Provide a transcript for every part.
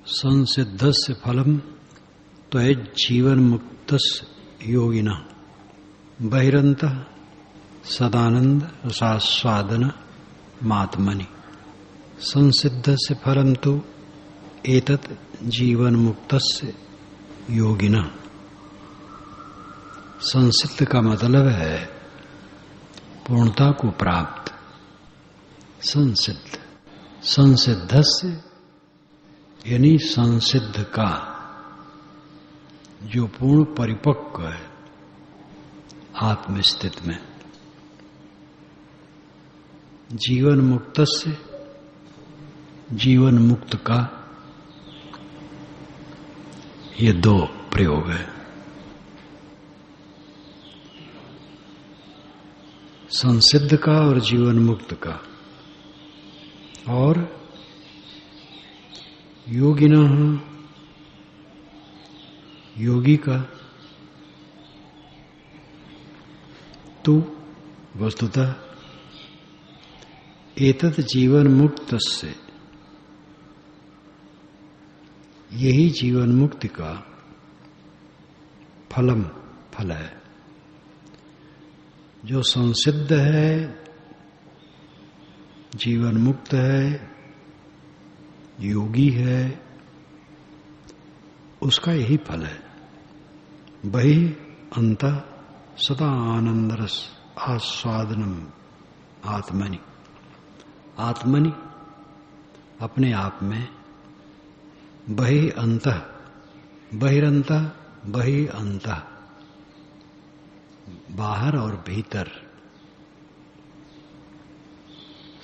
संसिद्धस्य फलम तो है जीवन मुक्तस्य योगिना बहिरंतः सदानंद रसास्वादन मात्मनि। संसिद्धस्य फलम तो एतत् जीवन मुक्तस्य योगिना। संसिद्ध का मतलब है पूर्णता को प्राप्त। संसिद्ध, संसिद्धस्य यानी संसिद्ध का जो पूर्ण परिपक्व है आत्मस्थित में। जीवन मुक्त से जीवन मुक्त का ये दो प्रयोग है। संसिद्ध का और जीवन मुक्त का। और योगिनः योगी का तु वस्तुतः एतत् जीवन मुक्त से यही जीवन मुक्ति का फलम फल है। जो संसिद्ध है, जीवन मुक्त है, योगी है, उसका यही फल है। वही अंतः सदा आनंद रस आस्वादनम आत्मनि। आत्मनि अपने आप में, वही अंतः बहिरंतः वही अंतः बाहर और भीतर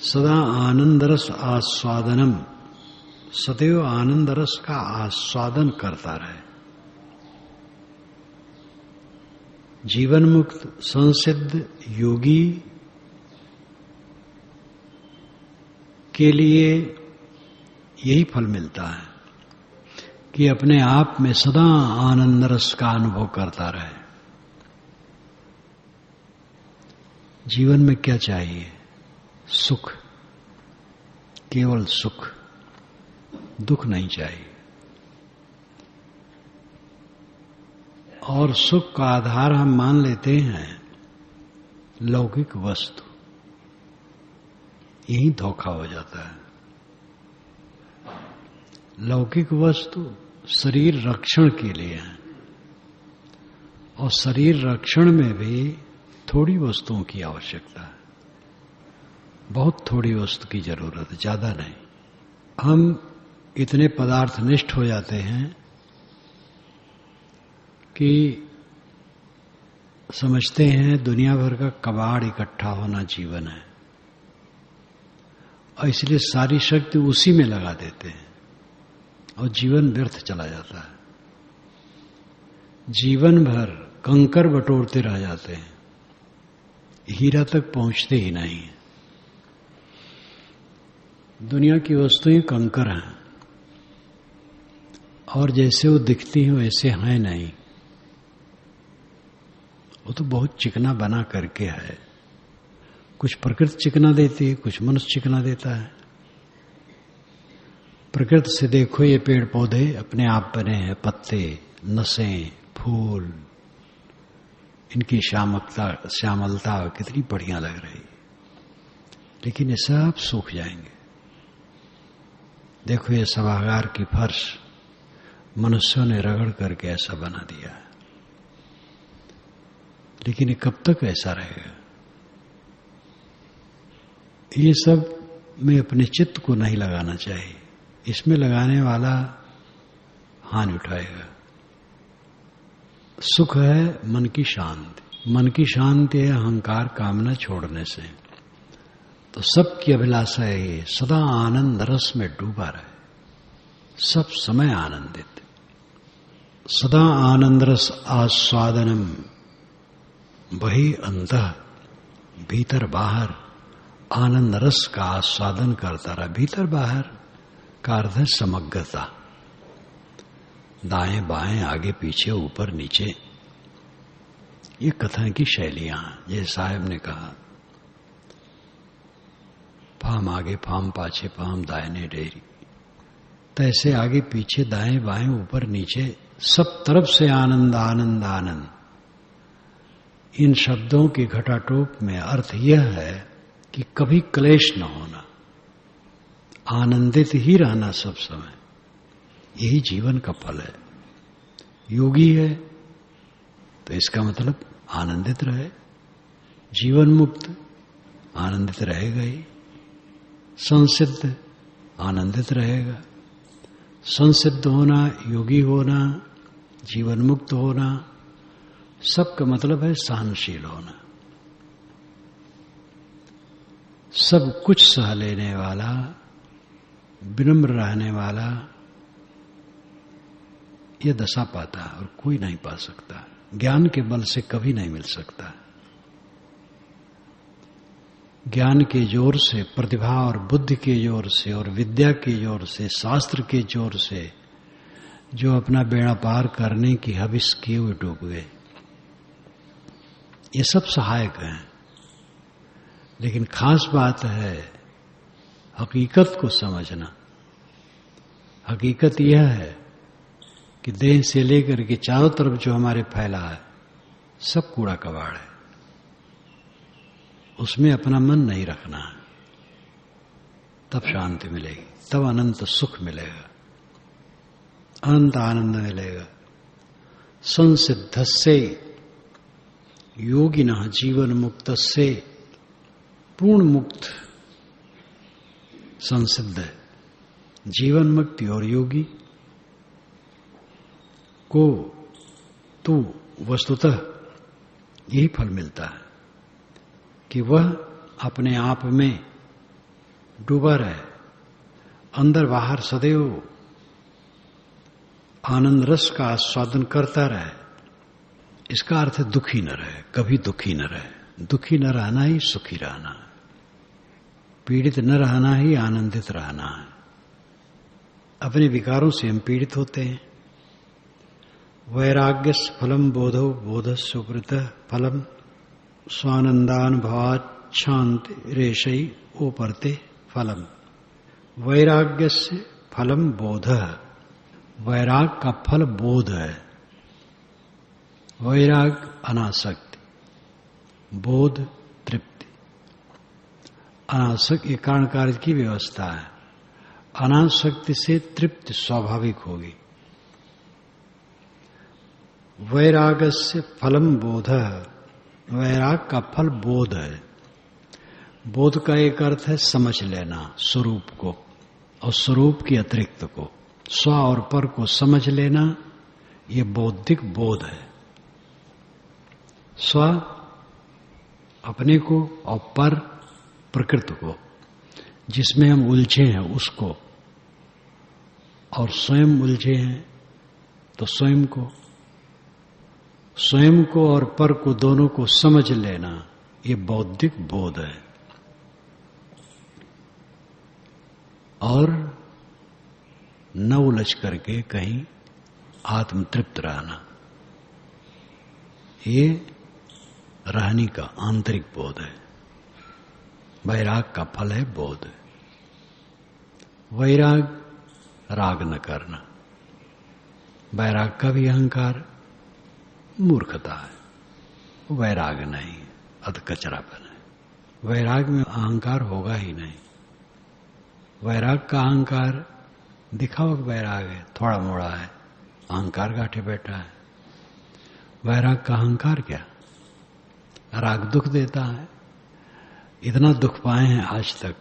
सदा आनंद रस आस्वादनम सदैव आनंद रस का आस्वादन करता रहे। जीवन मुक्त संसिद्ध योगी के लिए यही फल मिलता है कि अपने आप में सदा आनंद रस का अनुभव करता रहे। जीवन में क्या चाहिए? सुख, केवल सुख, दुख नहीं चाहिए। और सुख का आधार हम मान लेते हैं लौकिक वस्तु। यही धोखा हो जाता है। लौकिक वस्तु शरीर रक्षण के लिए है, और शरीर रक्षण में भी थोड़ी वस्तुओं की आवश्यकता है। बहुत थोड़ी वस्तु की जरूरत है, ज्यादा नहीं। हम इतने पदार्थ निष्ठ हो जाते हैं कि समझते हैं दुनिया भर का कबाड़ इकट्ठा होना जीवन है, और इसलिए सारी शक्ति उसी में लगा देते हैं और जीवन व्यर्थ चला जाता है। जीवन भर कंकर बटोरते रह जाते हैं, हीरा तक पहुंचते ही नहीं। दुनिया की वस्तुएं कंकर हैं, और जैसे वो दिखती हैं वैसे हैं नहीं। वो तो बहुत चिकना बना करके है। कुछ प्रकृति चिकना देती है, कुछ मनुष्य चिकना देता है। प्रकृति से देखो, ये पेड़ पौधे अपने आप बने हैं, पत्ते, नसें, फूल, इनकी श्यामलता कितनी बढ़िया लग रही। लेकिन ये सब सूख जाएंगे। देखो ये सभागार की फर्श मनुष्यों ने रगड़ करके ऐसा बना दिया है, लेकिन ये कब तक ऐसा रहेगा? ये सब में अपने चित्त को नहीं लगाना चाहिए। इसमें लगाने वाला हानि उठाएगा। सुख है मन की शांति। मन की शांति है अहंकार कामना छोड़ने से। तो सबकी अभिलाषा है ये सदा आनंद रस में डूबा रहे, सब समय आनंदित। सदा आनंद रस आस्वादनम वही अंतः भीतर बाहर आनंद रस का आस्वादन करता रहा। भीतर बाहर का अर्थ है समग्रता। दाएं बाएं, आगे पीछे, ऊपर नीचे, ये कथन की शैलियां। जैसे साहब ने कहा, फाम आगे फाम पाछे फाम दाहिने डेरी। तैसे आगे पीछे दाएं बाएं ऊपर नीचे सब तरफ से आनंद आनंद आनंद। इन शब्दों की घटाटोप में अर्थ यह है कि कभी क्लेश न होना, आनंदित ही रहना सब समय। यही जीवन का फल है। योगी है तो इसका मतलब आनंदित रहे, जीवन मुक्त आनंदित रहेगा ही, संसिद्ध आनंदित रहेगा। संसिद्ध होना, योगी होना, जीवन मुक्त होना, सबका मतलब है सहनशील होना, सब कुछ सह लेने वाला, विनम्र रहने वाला। यह दशा पाता है और कोई नहीं पा सकता, ज्ञान के बल से कभी नहीं मिल सकता। ज्ञान के जोर से, प्रतिभा और बुद्धि के जोर से और विद्या के जोर से, शास्त्र के जोर से जो अपना बेड़ा पार करने की हविस किए हुए डूब गए, ये सब सहायक हैं। लेकिन खास बात है हकीकत को समझना। हकीकत यह है कि देह से लेकर के चारों तरफ जो हमारे फैला है सब कूड़ा कबाड़ है, उसमें अपना मन नहीं रखना है, तब शांति मिलेगी, तब अनंत सुख मिलेगा, अनंत आनंद मिलेगा। संसिद्धस्से योगिनः जीवन मुक्तस्से, पूर्ण मुक्त संसिद्ध है, जीवन मुक्ति और योगी को तो वस्तुतः यही फल मिलता है कि वह अपने आप में डूबा रहे, अंदर बाहर सदैव आनंद रस का आस्वादन करता रहे। इसका अर्थ है दुखी न रहे, कभी दुखी न रहे। दुखी न रहना ही सुखी रहना है, पीड़ित न रहना ही आनंदित रहना है। अपने विकारों से हम पीड़ित होते हैं। वैराग्यस्य फलम बोधो बोधस्य उपृतः फलम स्वानंदानुभवात् शांति रेशई ओपर्ते फलम। वैराग्यस्य फलम बोधः, वैराग का फल बोध है। वैराग अनासक्ति, बोध तृप्ति। अनासक्ति ये कारण कार्य की व्यवस्था है। अनासक्ति से तृप्ति स्वाभाविक होगी। वैरागस्य फलम बोधः, वैराग का फल बोध है। बोध का एक अर्थ है समझ लेना स्वरूप को और स्वरूप के अतिरिक्त को, स्व और पर को समझ लेना, ये बौद्धिक बोध है। स्व अपने को और पर प्रकृति को, जिसमें हम उलझे हैं उसको, और स्वयं उलझे हैं तो स्वयं को और पर को दोनों को समझ लेना, ये बौद्धिक बोध है। और न उलझ करके कहीं आत्मतृप्त रहना, ये रहने का आंतरिक बोध है। वैराग का फल है बोध। वैराग राग न करना। वैराग का भी अहंकार मूर्खता है, वैराग नहीं, अधकचरापन है। वैराग में अहंकार होगा ही नहीं। वैराग का अहंकार दिखावा वैराग है, थोड़ा मोड़ा है, अहंकार गांठे बैठा है। वैराग का अहंकार क्या? राग दुख देता है। इतना दुख पाए हैं आज तक,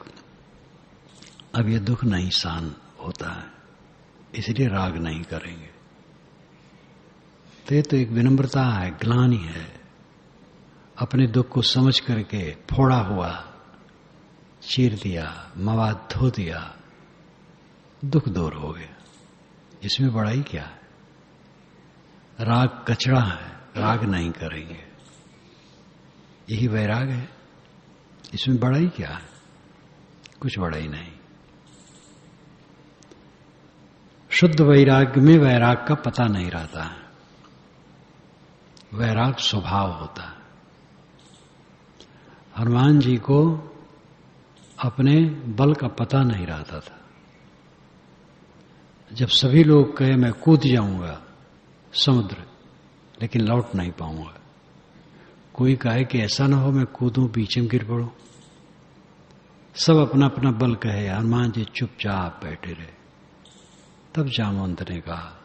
अब ये दुख नहीं सहन होता है, इसलिए राग नहीं करेंगे। तो एक विनम्रता है, ग्लानि है। अपने दुख को समझ करके फोड़ा हुआ चीर दिया, मवाद धो दिया, दुख दूर हो गया। इसमें बड़ाई क्या है? राग कचरा है, राग नहीं करेंगे, यही वैराग है। इसमें बड़ाई क्या है? कुछ बड़ाई नहीं। शुद्ध वैराग्य में वैराग का पता नहीं रहता है। वैराग स्वभाव होता है। हनुमान जी को अपने बल का पता नहीं रहता था, जब सभी लोग कहे मैं कूद जाऊंगा समुद्र, लेकिन लौट नहीं पाऊंगा, कोई कहे कि ऐसा ना हो मैं कूदूं पीछे में गिर पड़ूं, सब अपना अपना बल कहे, हनुमान जी चुपचाप बैठे रहे। तब जामवंत ने कहा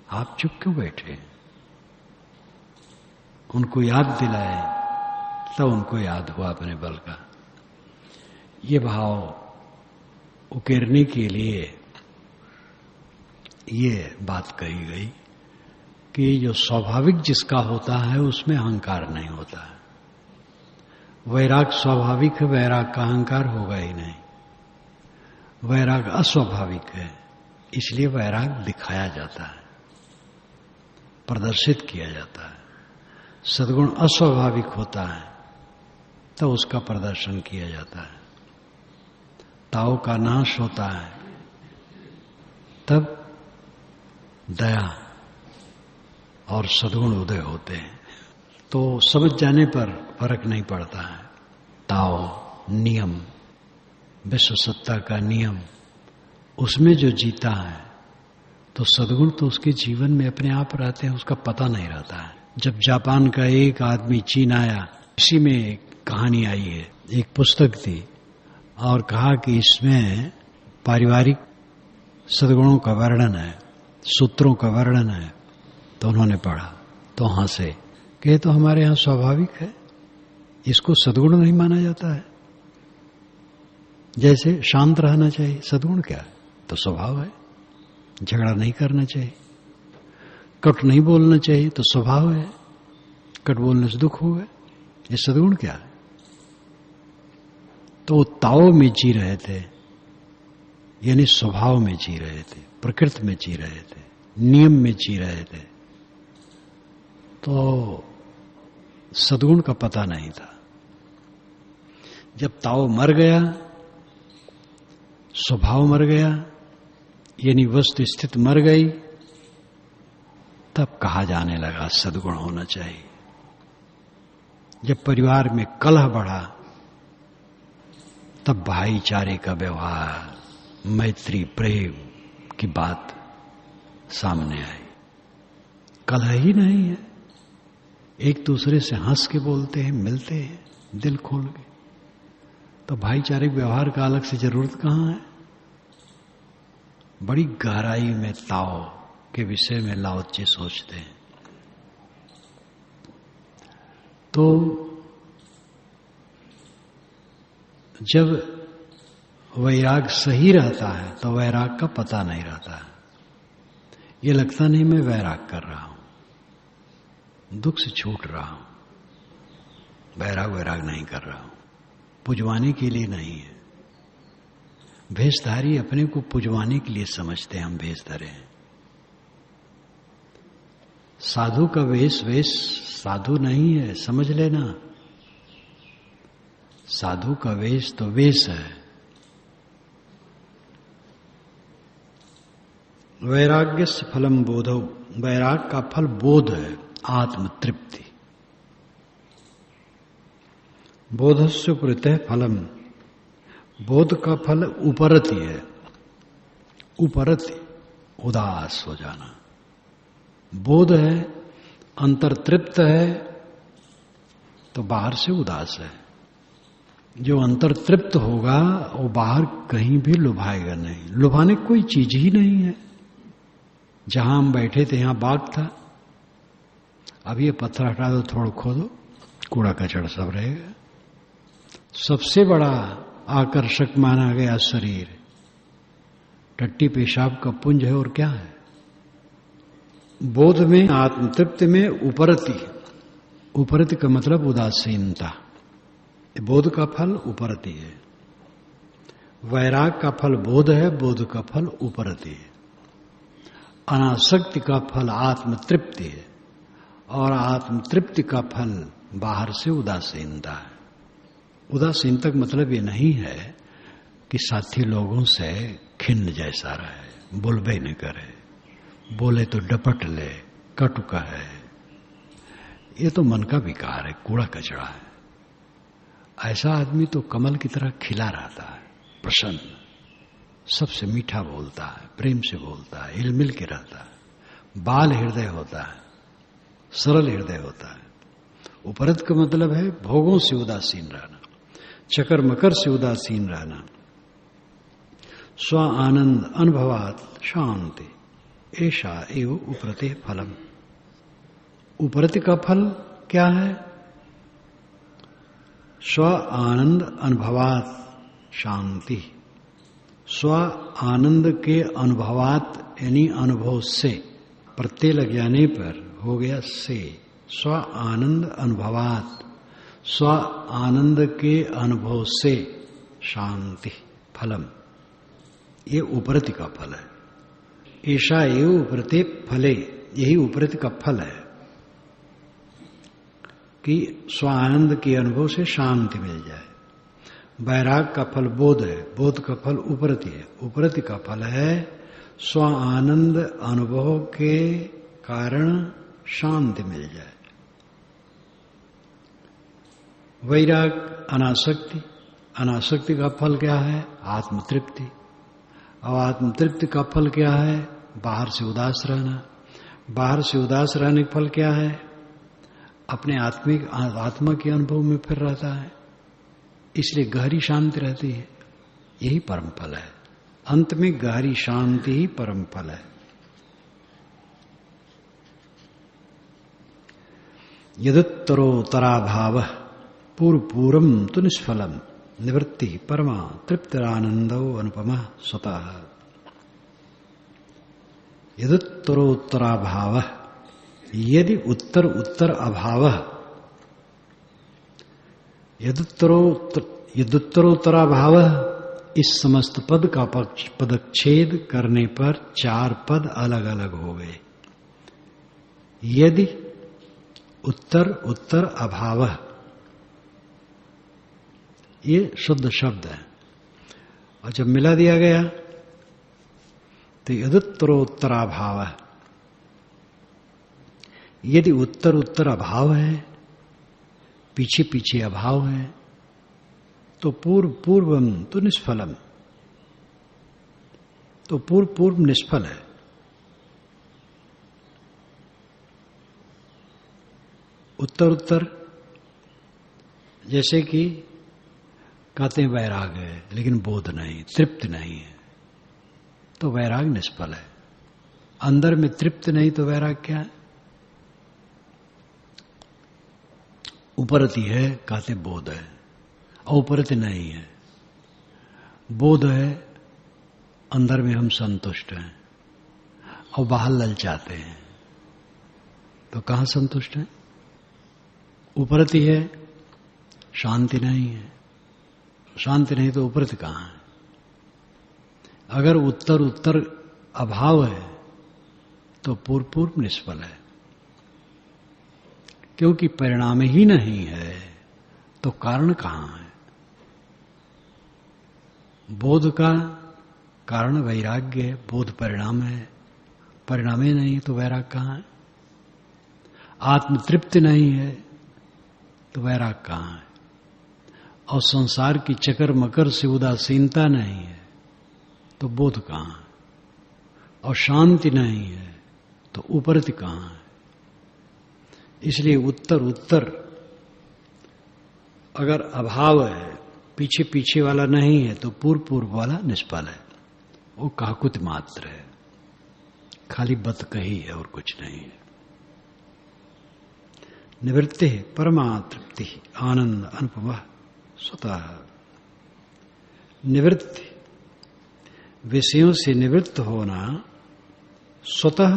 आप चुप क्यों बैठे? उनको याद दिलाए, तब उनको याद हुआ अपने बल का। ये भाव उकेरने के लिए ये बात कही गई कि जो स्वाभाविक जिसका होता है उसमें अहंकार नहीं होता है। वैराग स्वाभाविक है, वैराग का अहंकार होगा ही नहीं। वैराग अस्वाभाविक है, इसलिए वैराग दिखाया जाता है, प्रदर्शित किया जाता है। सद्गुण अस्वाभाविक होता है तो उसका प्रदर्शन किया जाता है। ताओ का नाश होता है तब दया और सद्गुण उदय होते हैं। तो समझ जाने पर फर्क नहीं पड़ता है। ताओ नियम, विश्व सत्ता का नियम, उसमें जो जीता है तो सद्गुण तो उसके जीवन में अपने आप रहते हैं, उसका पता नहीं रहता है। जब जापान का एक आदमी चीन आया, इसी में एक कहानी आई है, एक पुस्तक थी और कहा कि इसमें पारिवारिक सद्गुणों का वर्णन है, सूत्रों का वर्णन है। तो उन्होंने पढ़ा तो हंसे कि तो हमारे यहाँ स्वाभाविक है, इसको सद्गुण नहीं माना जाता है। जैसे शांत रहना चाहिए, सद्गुण क्या है? तो स्वभाव है। झगड़ा नहीं करना चाहिए, कट नहीं बोलना चाहिए, तो स्वभाव है। कट बोलने से दुख होगा, ये सद्गुण क्या है? तो वो ताओ में जी रहे थे, यानी स्वभाव में जी रहे थे, प्रकृति में जी रहे थे, नियम में जी रहे थे। तो सद्गुण का पता नहीं था। जब ताओ मर गया, स्वभाव मर गया, यानी वस्तु स्थिति मर गई, तब कहा जाने लगा सद्गुण होना चाहिए। जब परिवार में कलह बढ़ा, तब भाईचारे का व्यवहार, मैत्री, प्रेम की बात सामने आई। कलह ही नहीं है, एक दूसरे से हंस के बोलते हैं, मिलते हैं दिल खोल के, तो भाईचारिक व्यवहार का अलग से जरूरत कहां है? बड़ी गहराई में ताओ के विषय में लाओ त्से सोचते हैं। तो जब वैराग सही रहता है तो वैराग का पता नहीं रहता है। ये लगता नहीं मैं वैराग कर रहा हूं, दुख से छूट रहा हूं, वैराग नहीं कर रहा हूं। पुजवाने के लिए नहीं है। भेषधारी अपने को पुजवाने के लिए समझते हैं हम भेष धरे हैं। साधु का वेश साधु नहीं है, समझ लेना। साधु का वेश तो वेश है। वैराग्य से फलम बोधो, वैराग का फल बोध है, आत्म तृप्ति। बोधस्य प्रत्यय फलम, बोध का फल उपरति है। उपरति उदास हो जाना। बोध है, अंतर तृप्त है, तो बाहर से उदास है। जो अंतर तृप्त होगा वो बाहर कहीं भी लुभाएगा नहीं। लुभाने की कोई चीज ही नहीं है। जहां हम बैठे थे यहां बाग था, अब ये पत्थर हटा दो, थोड़ा खोदो, कूड़ा कचड़ा सब रहेगा। सबसे बड़ा आकर्षक माना गया शरीर, टट्टी पेशाब का पुंज है। और क्या है? बोध में, आत्मतृप्ति में उपरति। उपरति का मतलब उदासीनता। बोध का फल उपरति है। वैराग का फल बोध है, बोध का फल उपरति है। अनासक्ति का फल आत्मतृप्ति है, और आत्मतृप्ति का फल बाहर से उदासीनता है। उदासीनता का मतलब ये नहीं है कि साथी लोगों से खिन्न जैसा रहे, बोलबे न करे, बोले तो डपट ले, कटुका है। ये तो मन का विकार है, कूड़ा कचड़ा है। ऐसा आदमी तो कमल की तरह खिला रहता है, प्रसन्न, सबसे मीठा बोलता है, प्रेम से बोलता है, हिल मिल के रहता है, बाल हृदय होता है, सरल हृदय होता है। उपरत का मतलब है भोगों से उदासीन रहना, चकर मकर से उदासीन रहना। स्व आनंद अनुभवात शांति ऐसा एव उपरते फलम। उपरति का फल क्या है? स्व आनंद अनुभवात शांति। स्व आनंद के अनुभवात यानी अनुभव से, प्रत्यय लग जाने पर हो गया से। स्व आनंद अनुभवात, स्व आनंद के अनुभव से शांति फलम, ये उपरति का फल है। ऐसा ये उपरते फले, यही उपरति का फल है कि स्व आनंद के अनुभव से शांति मिल जाए। वैराग का फल बोध है, बोध का फल उपरति है, उपरति का फल है स्व आनंद अनुभव के कारण शांति मिल जाए। वैराग अनासक्ति, अनासक्ति का फल क्या है? आत्मतृप्ति। और आत्मतृप्ति का फल क्या है? बाहर से उदास रहना। बाहर से उदास रहने का फल क्या है? अपने आत्मा के अनुभव में फिर रहता है, इसलिए गहरी शांति रहती है। यही परम फल है। अंत में गहरी शांति ही परम फल है। यदुत्तरोत्तरा भाव पूर्वपूर्वम तु निष्फलम निवृत्ति परमा तृप्तिरानंदो अनुपमा स्वतः। यदुत्तरोत्तरा भाव, यदि उत्तर उत्तर अभाव, यदुत्तरोत्तरा भाव, इस समस्त पद का पदच्छेद करने पर 4 पद अलग अलग हो गए। यदि उत्तर उत्तर अभाव, ये शुद्ध शब्द है, और जब मिला दिया गया तो यदुत्तरोत्तरा भाव। यदि उत्तर उत्तर अभाव है, पीछे पीछे अभाव है, तो पूर्व पूर्वम तो निष्फलम, तो पूर्व पूर्व निष्फल है। उत्तर उत्तर, जैसे कि कहते हैं वैराग है लेकिन बोध नहीं, तृप्त नहीं है, तो वैराग निष्फल है। अंदर में तृप्त नहीं तो वैराग क्या है? उपरति है, कहते बोध है, और उपरति नहीं है। बोध है, अंदर में हम संतुष्ट हैं और बाहर ललचाते हैं, तो कहां संतुष्ट है? उपरति है, शांति नहीं है। शांति नहीं तो उपरति कहां है? अगर उत्तर उत्तर अभाव है तो पूर्व पूर्व निष्फल है, क्योंकि परिणाम ही नहीं है तो कारण कहां है? बोध का कारण वैराग्य है, बोध परिणाम है, परिणाम ही नहीं तो वैराग कहां है? आत्मतृप्ति नहीं है तो वैराग कहां है? और संसार की चकर मकर से उदासीनता नहीं है तो बोध कहां है? और शांति नहीं है तो उपरति कहां है? इसलिए उत्तर उत्तर अगर अभाव है, पीछे पीछे वाला नहीं है, तो पूर्व पूर्व वाला निष्फल है। वो काकुत मात्र है, खाली बत कही है और कुछ नहीं है। निवृत्ति परमा तृप्ति आनंद अनुपमा स्वतः। निवृत्ति, विषयों से निवृत्त होना, स्वतः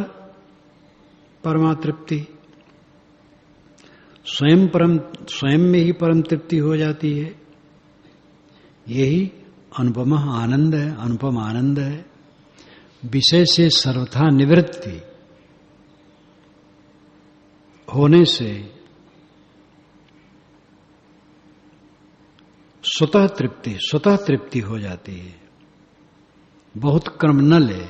परमा तृप्ति, स्वयं में ही परम तृप्ति हो जाती है। यही अनुपम आनंद है, अनुपम आनंद है। विषय से सर्वथा निवृत्ति होने से स्वतः तृप्ति हो जाती है। बहुत क्रम न ले,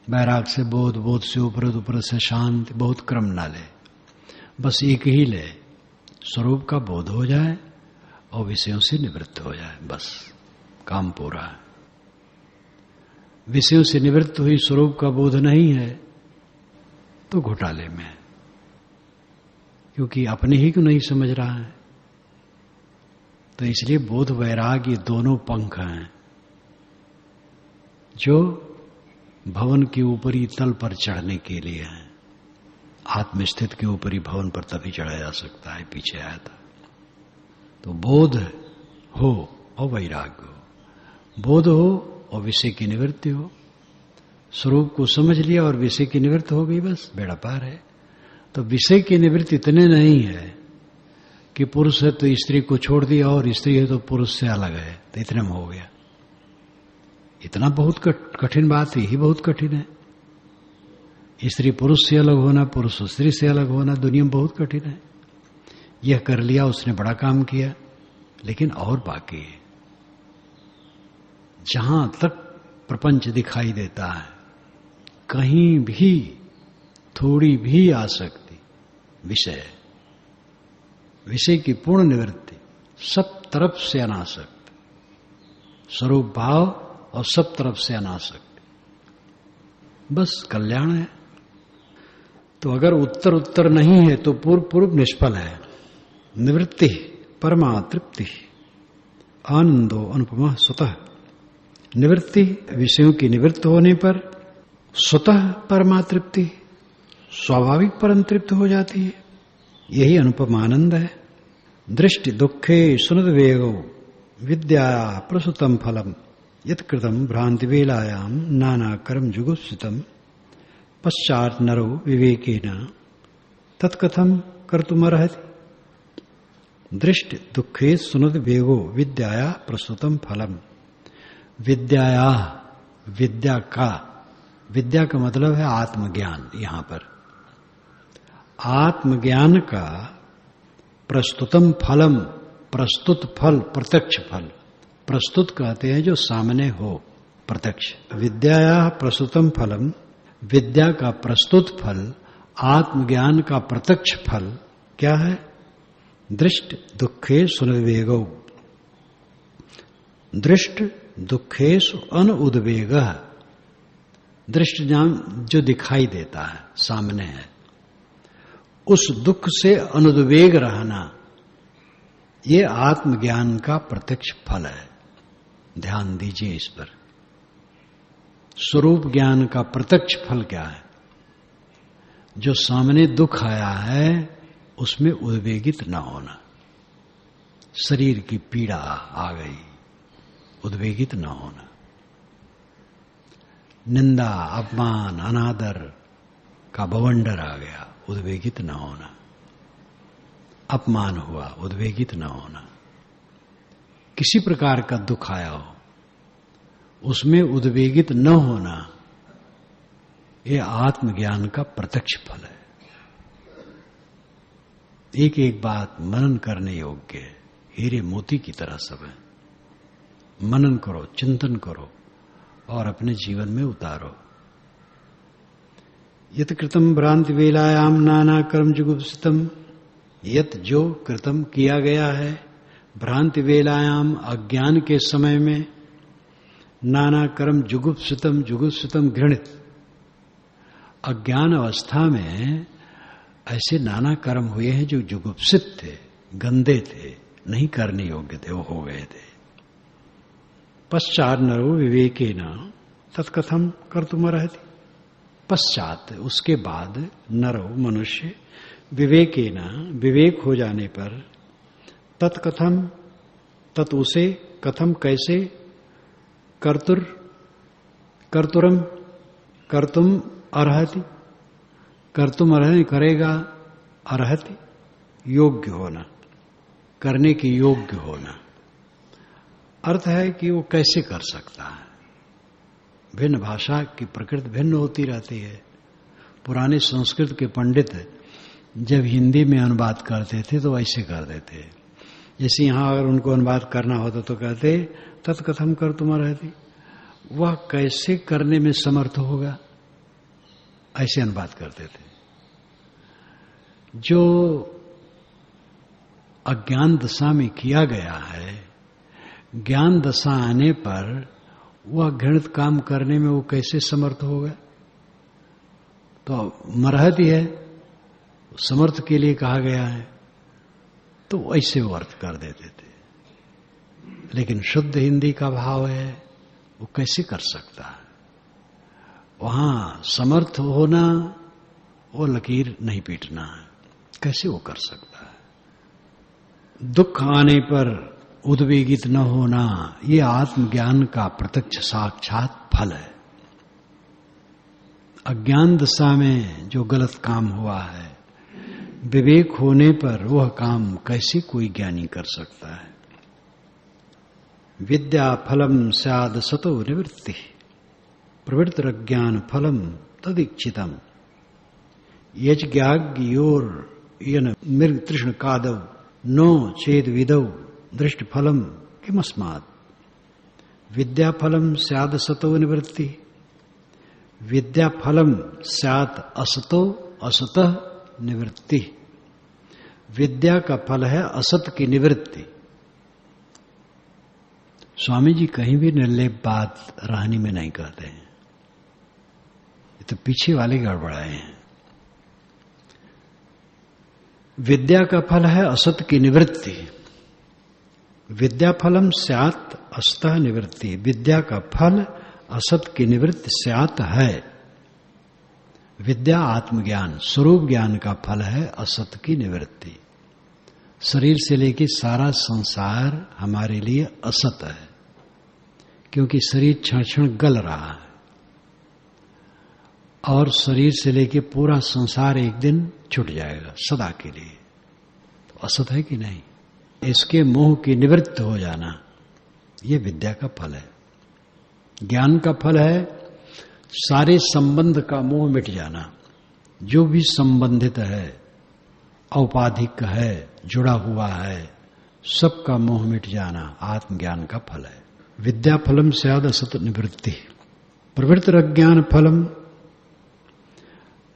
वैराग से बोध, बोध से उपरत, उपरत से शांति, बहुत क्रम न ले, बस एक ही ले, स्वरूप का बोध हो जाए और विषयों से निवृत्त हो जाए, बस काम पूरा है। विषयों से निवृत्त हुई स्वरूप का बोध नहीं है तो घोटाले में है, क्योंकि अपने ही को नहीं समझ रहा है। तो इसलिए बोध वैराग ये दोनों पंख हैं जो भवन के ऊपरी तल पर चढ़ने के लिए हैं। आत्मस्थित के ऊपरी भवन पर तभी चढ़ा जा सकता है, पीछे आया था। तो बोध हो और वैराग्य हो, बोध हो और विषय की निवृत्ति हो। स्वरूप को समझ लिया और विषय की निवृत्ति हो गई, बस बेड़ा पार है। तो विषय की निवृत्ति इतने नहीं है कि पुरुष है तो स्त्री को छोड़ दिया और स्त्री है तो पुरुष से अलग है, तो इतने में हो गया। इतना बहुत कठिन बात है, यही बहुत कठिन है। स्त्री पुरुष से अलग होना, पुरुष स्त्री से अलग होना दुनिया में बहुत कठिन है। यह कर लिया, उसने बड़ा काम किया, लेकिन और बाकी है। जहां तक प्रपंच दिखाई देता है, कहीं भी थोड़ी भी आसक्ति, विषय की पूर्ण निवृत्ति, सब तरफ से अनासक्त, स्वरूप भाव और सब तरफ से अनासक्त, बस कल्याण है। तो अगर उत्तर नहीं है तो पूर्व निष्फल है। निवृत्ति परमा तृप्ति आनंदो अनुपमा स्वतः। निवृत्ति विषयों की निवृत्त होने पर स्वतः परमा तृप्ति, स्वाभाविक परम तृप्त हो जाती है। यही अनुपम आनंद है। दृष्टि दुखे सुनद वेगो विद्या प्रसुतम फलम यत्कृतम भ्रांति वेलायाम नाना कर्म जुगुप्सितम पश्चात नरो विवेकेन तत्कथम कर्तुमर्हति। दृष्टि दुखे सुनद वेगो विद्याया प्रसुतम फलम। विद्याया, विद्या का मतलब है आत्मज्ञान। यहां पर आत्मज्ञान का प्रस्तुतम फलम, प्रस्तुत फल, प्रत्यक्ष फल। प्रस्तुत कहते हैं जो सामने हो, प्रत्यक्ष। विद्याया प्रस्तुतम फलम, विद्या का प्रस्तुत फल, आत्मज्ञान का प्रत्यक्ष फल क्या है? दृष्ट दुखे सुनवेगो। दृष्ट दुखेषु अनुद्वेग। दृष्ट जो दिखाई देता है, सामने है, उस दुख से अनुद्वेग रहना, ये आत्मज्ञान का प्रत्यक्ष फल है। ध्यान दीजिए इस पर। स्वरूप ज्ञान का प्रत्यक्ष फल क्या है? जो सामने दुख आया है उसमें उद्वेगित न होना। शरीर की पीड़ा आ गई, उद्वेगित न होना। निंदा, अपमान, अनादर का बवंडर आ गया, उद्वेगित न होना। अपमान हुआ, उद्वेगित न होना। किसी प्रकार का दुख आया हो, उसमें उद्वेगित न होना, ये आत्मज्ञान का प्रत्यक्ष फल है। एक एक बात मनन करने योग्य है, हीरे मोती की तरह सब है। मनन करो, चिंतन करो और अपने जीवन में उतारो। यत कृतम भ्रांति वेलायाम नाना कर्म जुगुप्सितम। यत जो कृतम किया गया है, भ्रांति वेलायाम अज्ञान के समय में, नाना कर्म जुगुप्सितम, जुगुप्सितम घृणित। अज्ञान अवस्था में ऐसे नाना कर्म हुए हैं जो जुगुप्सित थे, गंदे थे, नहीं करने योग्य थे, वो हो गए थे। पश्चात नरो विवेकेन तत्कथम कर्तुमर्हति। पश्चात, उसके बाद, नरो मनुष्य, विवेकेन विवेक हो जाने पर, तत्कथम तत् उसे, कथम कैसे, कर्तुरम कर्तुम अर्हति, कर्तुम अर्हति करेगा, अर्हति योग्य होना, करने के योग्य होना। अर्थ है कि वो कैसे कर सकता है। भिन्न भाषा की प्रकृति भिन्न होती रहती है। पुराने संस्कृत के पंडित जब हिंदी में अनुवाद करते थे तो ऐसे कर देते। जैसे यहां अगर उनको अनुवाद करना होता तो कहते तत्कथम कर्तुमर्हति। वह कैसे करने में समर्थ होगा, ऐसे अनुवाद करते थे। जो अज्ञान दशा में किया गया है, ज्ञान दशा आने पर वह घृणित काम करने में वो कैसे समर्थ होगा? तो मरहत ही है, समर्थ के लिए कहा गया है, तो ऐसे वो अर्थ कर देते थे। लेकिन शुद्ध हिंदी का भाव है, वो कैसे कर सकता है? वहां समर्थ होना, वो लकीर नहीं पीटना है, कैसे वो कर सकता है? दुख आने पर उद्वेगित न होना, ये आत्मज्ञान का प्रत्यक्ष साक्षात फल है। अज्ञान दशा में जो गलत काम हुआ है, विवेक होने पर वह काम कैसे कोई ज्ञानी कर सकता है? विद्या फलम स्याद सतो निवृत्ति प्रवृत्तिरज्ञान फलम तदीक्षितम यज्ञाग्योर यन मृग तृष्ण कादव नो चेद विदौ दृष्ट फलम किमस्मात्। विद्या फलम स्याद सतो निवृत्ति, विद्या फलम स्यात् असतो असतः निवृत्ति। विद्या का फल है असत की निवृत्ति। स्वामी जी कहीं भी निर्लेप बात राहनी में नहीं कहते हैं, ये तो पीछे वाले गड़बड़ाए हैं। विद्या का फल है असत की निवृत्ति। विद्या फलम स्यात् असतः निवृत्ति, विद्या का फल असत की निवृत्ति स्यात् है। विद्या आत्मज्ञान स्वरूप ज्ञान का फल है असत की निवृत्ति। शरीर से लेकर सारा संसार हमारे लिए असत है, क्योंकि शरीर क्षण क्षण गल रहा है, और शरीर से लेकर पूरा संसार एक दिन छूट जाएगा सदा के लिए। तो असत है कि नहीं? इसके मोह की निवृत्त हो जाना, ये विद्या का फल है। ज्ञान का फल है सारे संबंध का मोह मिट जाना। जो भी संबंधित है, औपाधिक है, जुड़ा हुआ है, सबका मोह मिट जाना आत्मज्ञान का फल है। विद्या फलम स्याद असत निवृत्ति प्रवृत्तिरज्ञान फलम,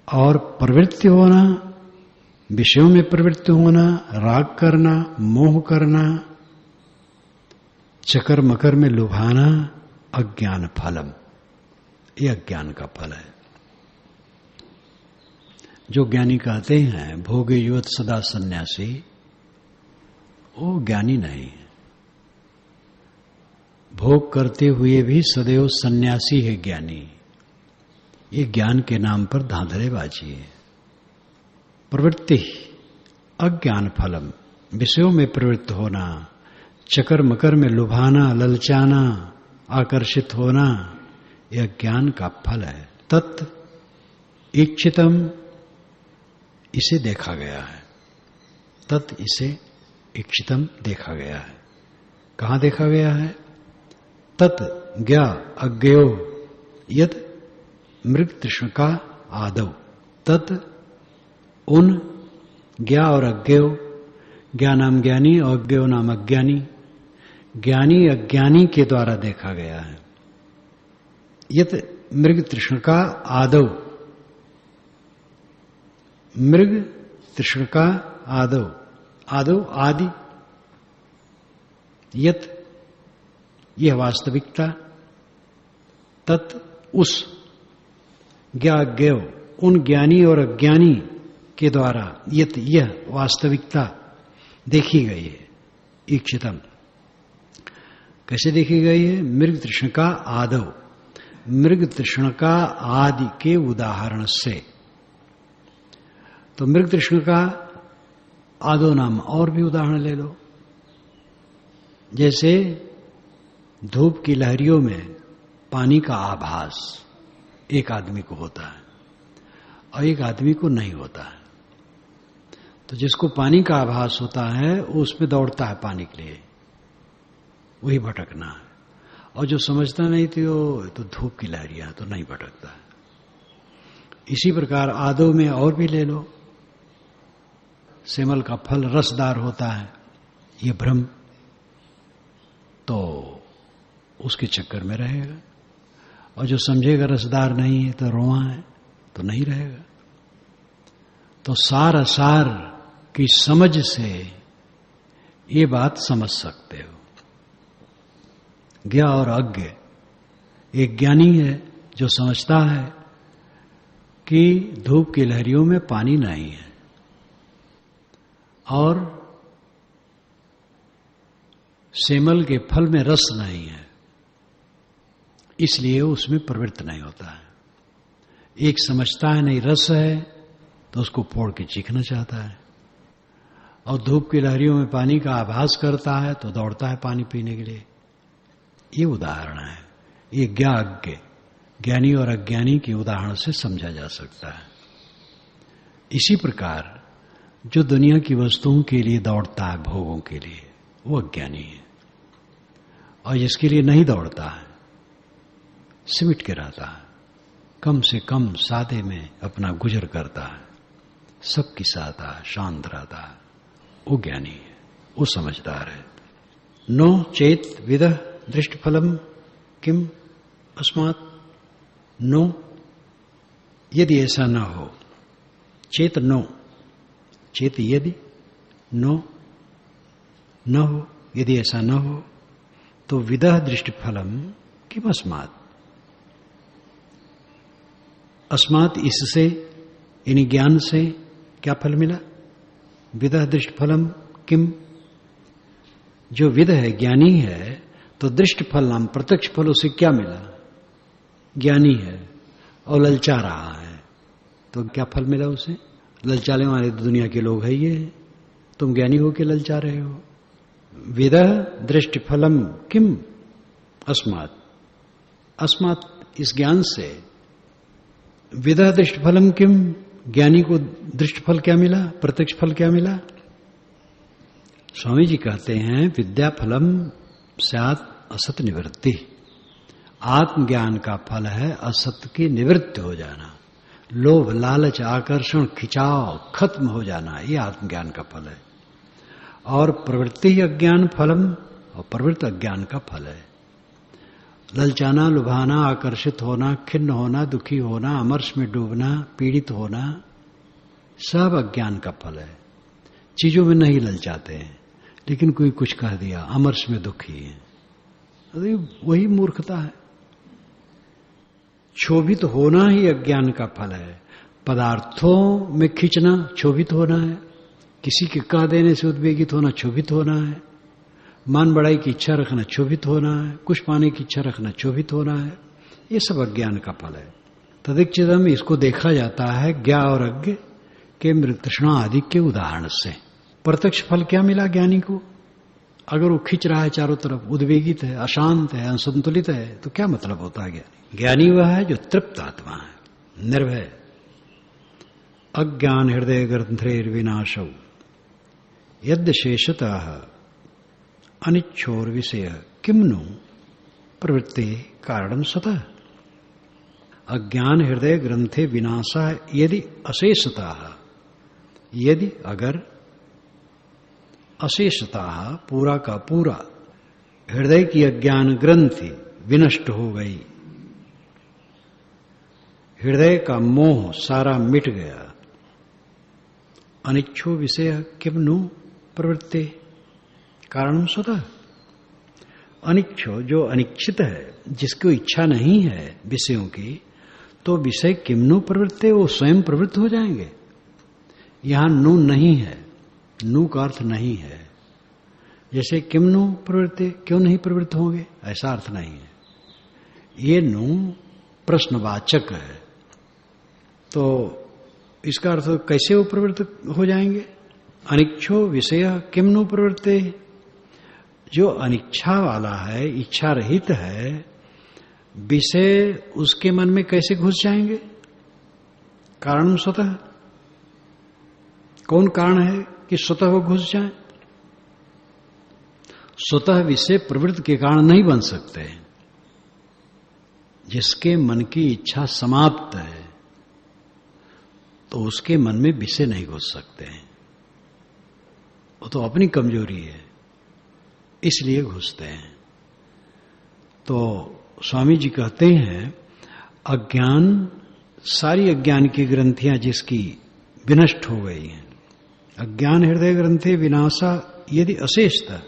और प्रवृत्ति होना, विषयों में प्रवृत्ति होना, राग करना, मोह करना, चकर मकर में लुभाना, अज्ञान फलम, ये अज्ञान का फल है। जो ज्ञानी कहते हैं भोगे युवत सदा सन्यासी, वो ज्ञानी नहीं है। भोग करते हुए भी सदैव सन्यासी है ज्ञानी। ये ज्ञान के नाम पर धांधलेबाजी है। प्रवृत्ति अज्ञान फलम, विषयों में प्रवृत्त होना, चकर मकर में लुभाना, ललचाना, आकर्षित होना, यह ज्ञान का फल है। तत् इच्छितम, इसे देखा गया है। तत्, इसे इच्छितम देखा गया है। कहां देखा गया है? तत् ज्ञा अज्ञेयो यद मृग तृष्ण का आदव। तत् उन ज्ञा और अज्ञेय, ज्ञा नाम ज्ञानी और अज्ञेय नाम अज्ञानी, ज्ञानी अज्ञानी के द्वारा देखा गया है। यत मृग तृष्ण का आदव, मृग तृष्ण का आदव, आदव आदि, यत यह वास्तविकता, तत् उस ज्ञाज्ञेय उन ज्ञानी और अज्ञानी के द्वारा, यत यह वास्तविकता देखी गई है। इच्छितम कैसे देखी गई है? मृग तृष्ण का आदव, मृग तृष्ण का आदि के उदाहरण से। तो मृग तृष्ण का आदो नाम और भी उदाहरण ले लो। जैसे धूप की लहरियों में पानी का आभास एक आदमी को होता है और एक आदमी को नहीं होता है। तो जिसको पानी का आभास होता है वो उसमें दौड़ता है पानी के लिए, वही भटकना है। और जो समझता नहीं थी वो तो धूप की लहरियां, तो नहीं भटकता है। इसी प्रकार आदो में और भी ले लो। सेमल का फल रसदार होता है, ये भ्रम, तो उसके चक्कर में रहेगा। और जो समझेगा रसदार नहीं है तो रोआ है, तो नहीं रहेगा। तो सार असार की समझ से ये बात समझ सकते हो। ज्ञा और अज्ञ एक ज्ञानी है जो समझता है कि धूप की लहरियों में पानी नहीं है और सेमल के फल में रस नहीं है, इसलिए उसमें प्रवृत्त नहीं होता है। एक समझता है नहीं रस है तो उसको फोड़ के चीखना चाहता है, और धूप की लहरियों में पानी का आभास करता है तो दौड़ता है पानी पीने के लिए। ये उदाहरण है, ये ज्ञानी और अज्ञानी के उदाहरण से समझा जा सकता है। इसी प्रकार जो दुनिया की वस्तुओं के लिए दौड़ता है, भोगों के लिए, वो अज्ञानी है, और जिसके लिए नहीं दौड़ता है, सिमट के रहता है, कम से कम सादे में अपना गुजर करता है, सबकी साथ है, शांत रहता है, वो ज्ञानी है, वो समझदार है। नो चेत विदः दृष्टफलम किम अस्मात्। नो, यदि ऐसा न हो, चेत नो, चेत यदि, नो न हो, यदि ऐसा न हो तो विदः दृष्टिफलम किम अस्मात्। अस्मात् इससे, यानी ज्ञान से क्या फल मिला? विदः दृष्टिफलम किम, जो विद है, ज्ञानी है, तो दृष्टिफल नाम प्रत्यक्ष फल उसे क्या मिला? ज्ञानी है और ललचा रहा है तो क्या फल मिला उसे? ललचाने वाले तो दुनिया के लोग है ये, तुम ज्ञानी हो के ललचा रहे हो। विदः दृष्टिफलम किम अस्मात्, अस्मात् इस ज्ञान से, विदः दृष्टिफलम किम, ज्ञानी को दृष्टिफल क्या मिला, प्रत्यक्ष फल क्या मिला? स्वामी जी कहते हैं विद्या फलम स्यात् असत निवृत्ति। आत्मज्ञान का फल है असत की निवृत्ति हो जाना, लोभ लालच आकर्षण खिंचाव खत्म हो जाना, ये आत्मज्ञान का फल है। और प्रवृत्ति अज्ञान फलम, और प्रवृत्ति अज्ञान का फल है। ललचाना, लुभाना, आकर्षित होना, खिन्न होना, दुखी होना, अमर्ष में डूबना, पीड़ित होना, सब अज्ञान का फल है। चीजों में नहीं ललचाते हैं, लेकिन कोई कुछ कह दिया, अमर्ष में दुखी है, अरे वही मूर्खता है। क्षोभित होना ही अज्ञान का फल है। पदार्थों में खींचना क्षोभित होना है, किसी के कह देने से उद्वेगित होना क्षोभित होना है, मान बढ़ाई की इच्छा रखना क्षोभित होना है, कुछ पाने की इच्छा रखना क्षोभित होना है, ये सब अज्ञान का फल है। तदिच्छिदम इसको देखा जाता है ज्ञा और अज्ञ के मृत तृष्णा आदि के उदाहरण से। प्रत्यक्ष फल क्या मिला ज्ञानी को? अगर वो खिंच रहा है चारों तरफ, उद्वेगित है, अशांत है, असंतुलित है, तो क्या मतलब होता है ज्ञानी? ज्ञानी वह है जो तृप्त आत्मा है, निर्भय। अज्ञान हृदय ग्रंथेर्विनाशौ यद्य शेषतः अनिच्छोर विषय किम्नु प्रवृत्ति कारणम स्वतः। अज्ञान हृदय ग्रंथे विनाशा यदि अशेषतः, यदि अगर अशेषतः पूरा का पूरा हृदय की अज्ञान ग्रंथि विनष्ट हो गई, हृदय का मोह सारा मिट गया, अनिच्छो विषय किम्नु प्रवृत्ति कारण स्वतः। अनिच्छो जो अनिच्छित है, जिसको इच्छा नहीं है विषयों की, तो विषय किम्नु प्रवृत्ति, वो स्वयं प्रवृत्त हो जाएंगे। यहां नु नहीं है, नु का अर्थ नहीं है। जैसे किम्नु प्रवृत्ति, क्यों नहीं प्रवृत्त होंगे, ऐसा अर्थ नहीं है। ये नु प्रश्नवाचक है, तो इसका अर्थ कैसे वो प्रवृत्त हो जाएंगे? अनिच्छो विषय किम्नु प्रवृत्ति, जो अनिच्छा वाला है, इच्छा रहित है, विषय उसके मन में कैसे घुस जाएंगे? कारण स्वतः। कौन कारण है कि स्वतः वो घुस जाए? स्वतः विषय प्रवृत्ति के कारण नहीं बन सकते। जिसके मन की इच्छा समाप्त है तो उसके मन में विषय नहीं घुस सकते हैं, वो तो अपनी कमजोरी है, इसलिए घुसते हैं। तो स्वामी जी कहते हैं अज्ञान, सारी अज्ञान की ग्रंथियां जिसकी विनष्ट हो गई हैं, अज्ञान हृदय ग्रंथि विनाशा यदि अशेषता,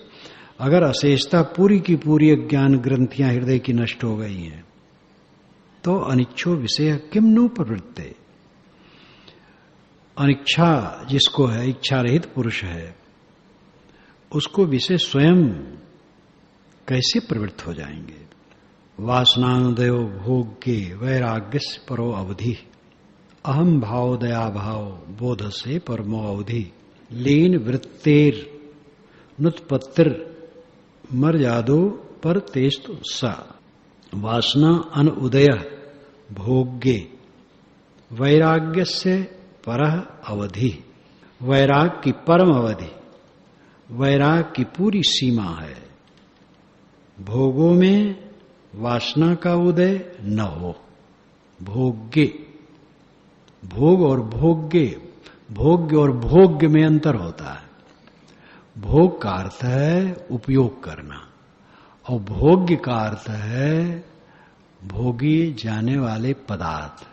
अगर अशेषता पूरी की पूरी अज्ञान ग्रंथियां हृदय की नष्ट हो गई हैं, तो अनिच्छो विषय किम नु प्रवृत्ते। अनिच्छा जिसको है, इच्छा रहित पुरुष है, उसको विषय स्वयं कैसे प्रवृत्त हो जाएंगे। वासनानुदय भोग के वैराग्य परो अवधि, अहम भाव दया भाव बोध से परमो अवधि, लीन वृत्तेर नुत्पत्तिर मर्यादो पर तेस्तु सा। वासना अनुदय भोग्य वैराग्य से परह अवधि, वैराग की परम अवधि, वैराग की पूरी सीमा है। भोगों में वासना का उदय न हो। भोग्य, भोग और भोग्य, भोग्य और भोग्य में अंतर होता है। भोग का अर्थ है उपयोग करना और भोग्य का अर्थ है भोगी जाने वाले पदार्थ।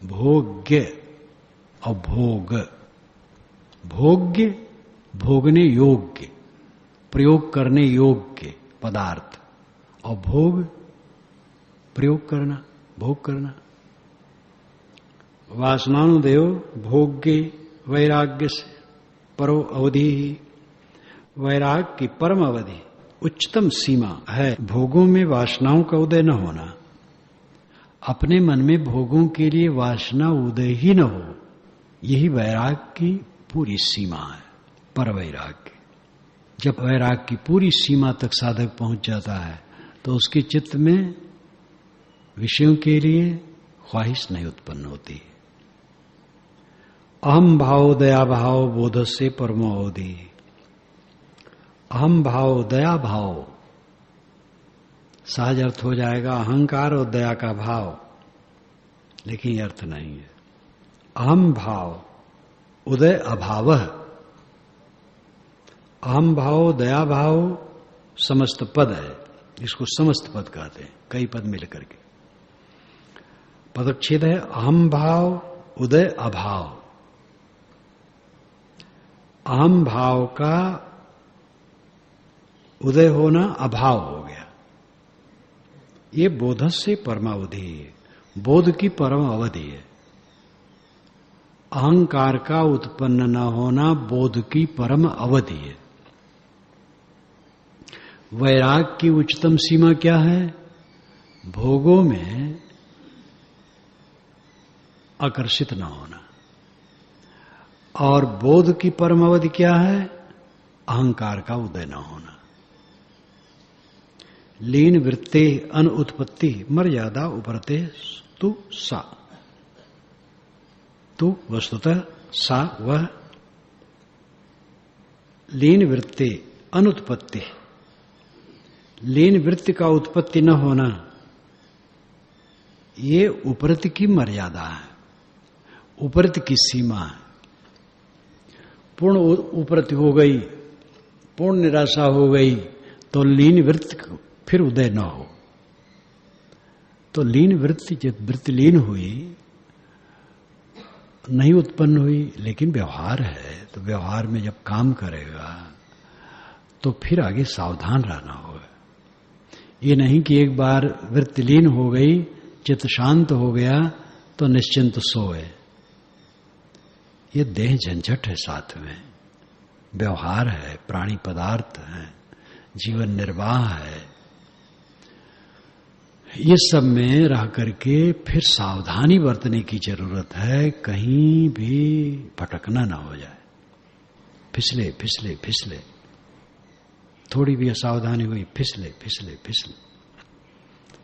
भोग्य और भोग, भोग्य भोगने योग्य, प्रयोग करने योग्य पदार्थ, और भोग प्रयोग करना, भोग करना। वासनानुदय भोग्य वैराग्य से परो अवधि, वैराग की परम अवधि उच्चतम सीमा है। भोगों में वासनाओं का उदय न होना, अपने मन में भोगों के लिए वासना उदय ही न हो, यही वैराग की पूरी सीमा है, पर वैराग्य। जब वैराग की पूरी सीमा तक साधक पहुंच जाता है तो उसके चित्त में विषयों के लिए ख्वाहिश नहीं उत्पन्न होती। अहम भाव दया भाव बोध से परमो अवधि। अहम भाव दया भाव सहज अर्थ हो जाएगा अहंकार और दया का भाव, लेकिन ये अर्थ नहीं है। अहम भाव उदय अभाव, अहम भाव दया भाव समस्त पद है, इसको समस्त पद कहते हैं, कई पद मिलकर के पदच्छेद है। अहम भाव उदय अभाव, अहम भाव का उदय होना अभाव हो गया। ये बोध से परमावधि है, बोध की परम अवधि है। अहंकार का उत्पन्न न होना बोध की परम अवधि है। वैराग की उच्चतम सीमा क्या है? भोगों में आकर्षित न होना। और बोध की परम अवधि क्या है? अहंकार का उदय न होना। लीन वृत्ते अन उत्पत्ति मर्यादा उपरते तु सा। तु वस्तुतः सा वह लीन वृत्ते अनुत्पत्ति, लीन वृत्ति का उत्पत्ति न होना, ये उपरति की मर्यादा है, उपरति की सीमा है। पूर्ण उपरति हो गई, पूर्ण निराशा हो गई तो लीन वृत्ति फिर उदय न हो। तो लीन वृत्ति जब वृत्ति लीन हुई, नहीं उत्पन्न हुई, लेकिन व्यवहार है, तो व्यवहार में जब काम करेगा तो फिर आगे सावधान रहना होगा। ये नहीं कि एक बार वृत्ति लीन हो गई, चित्त शांत हो गया तो निश्चिंत सोए। ये देह झंझट है, साथ में व्यवहार है, प्राणी पदार्थ है, जीवन निर्वाह है। ये सब में रह करके फिर सावधानी बरतने की जरूरत है, कहीं भी भटकना ना हो जाए। फिसले फिसले फिसले, थोड़ी भी असावधानी हुई फिसले फिसले फिसले।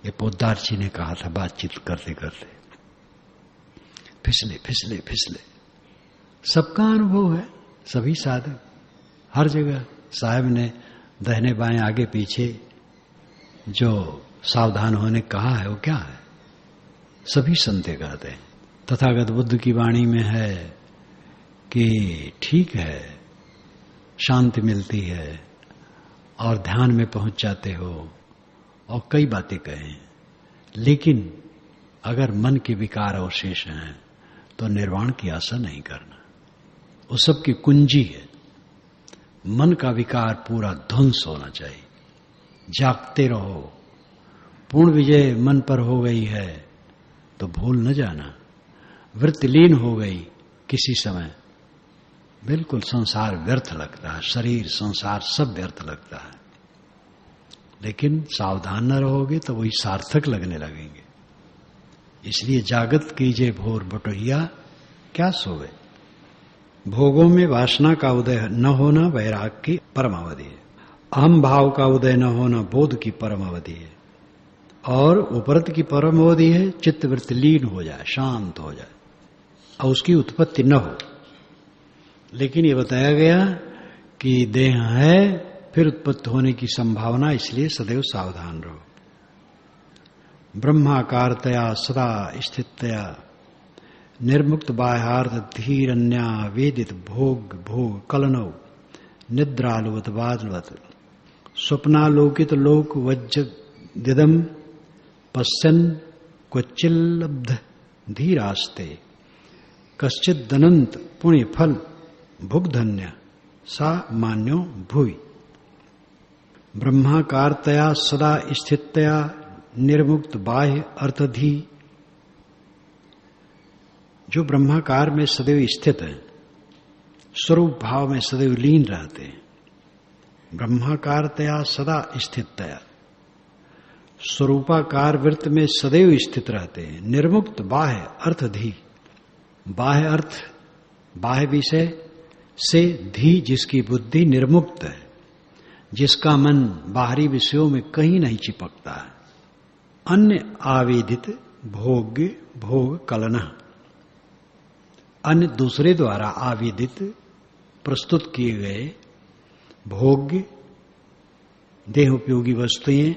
ये पोद्दार जी ने कहा था बातचीत करते करते, फिसले फिसले फिसले। सबका अनुभव है, सभी साधक हर जगह साहब ने दाहिने बाएं आगे पीछे जो सावधान होने कहा है वो क्या है? सभी संते कहते हैं। तथागत बुद्ध की वाणी में है कि ठीक है, शांति मिलती है और ध्यान में पहुंच जाते हो और कई बातें कहें, लेकिन अगर मन के विकार अवशेष हैं तो निर्वाण की आशा नहीं करना। वो सब की कुंजी है। मन का विकार पूरा ध्वंस होना चाहिए। जागते रहो, पूर्ण विजय मन पर हो गई है तो भूल न जाना, वृत्तिलीन हो गई किसी समय, बिल्कुल संसार व्यर्थ लगता है, शरीर संसार सब व्यर्थ लगता है। लेकिन सावधान न रहोगे तो वही सार्थक लगने लगेंगे। इसलिए जागत कीजिए भोर बटोहिया, क्या सोवे। भोगों में वासना का उदय न होना वैराग की परमावधि है। अहम भाव का उदय न होना बोध की परमावधि है। और उपरत की परमावधि है चित्तवृत्ति लीन हो जाए, शांत हो जाए और उसकी उत्पत्ति न हो। लेकिन ये बताया गया कि देह है फिर उत्पत्ति होने की संभावना, इसलिए सदैव सावधान रहो। ब्रह्माकारतया सदा स्थितया निर्मुक्त बाह्यार्थ धीरन्या वेदित भोग भोग कलनौ निद्रालुवत बादलवत स्वप्नालोकित लोक वज्रदिदम पश्यन् क्वचिल्लब्ध धीरास्ते कश्चिदनंत पुण्य फल भुग्धन्य सा मान्यो भूय। ब्रह्माकारतया सदा स्थितया निर्मुक्त बाह्य अर्थधी, जो ब्रह्माकार में सदैव स्थित है, स्वरूप भाव में सदैव लीन रहते हैं। ब्रह्माकारतया सदा स्थितया, स्वरूपाकार वृत्त में सदैव स्थित रहते हैं। निर्मुक्त बाह्य अर्थधी, बाह्य अर्थ बाह्य विषय से धी, जिसकी बुद्धि निर्मुक्त है, जिसका मन बाहरी विषयों में कहीं नहीं चिपकता है। अन्य आवेदित भोग्य भोग कलना, अन्य दूसरे द्वारा आवेदित प्रस्तुत किए गए भोग्य देह उपयोगी वस्तुएं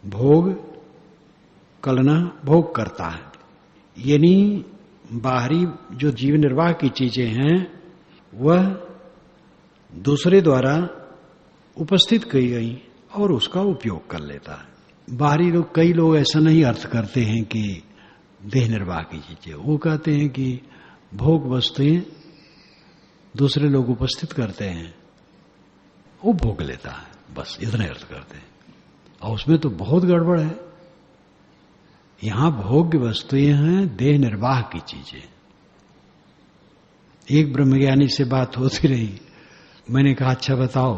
भोग कलना भोग करता है। यानी बाहरी जो जीवन निर्वाह की चीजें हैं वह दूसरे द्वारा उपस्थित की गई और उसका उपयोग कर लेता है। बाहरी लोग, कई लोग ऐसा नहीं अर्थ करते हैं कि देह निर्वाह की चीजें, वो कहते हैं कि भोग वस्तुएं दूसरे लोग उपस्थित करते हैं, वो भोग लेता है, बस इतने अर्थ करते हैं। और उसमें तो बहुत गड़बड़ है। यहां भोग्य वस्तुएं हैं देह निर्वाह की चीजें। एक ब्रह्मज्ञानी से बात होती रही, मैंने कहा अच्छा बताओ,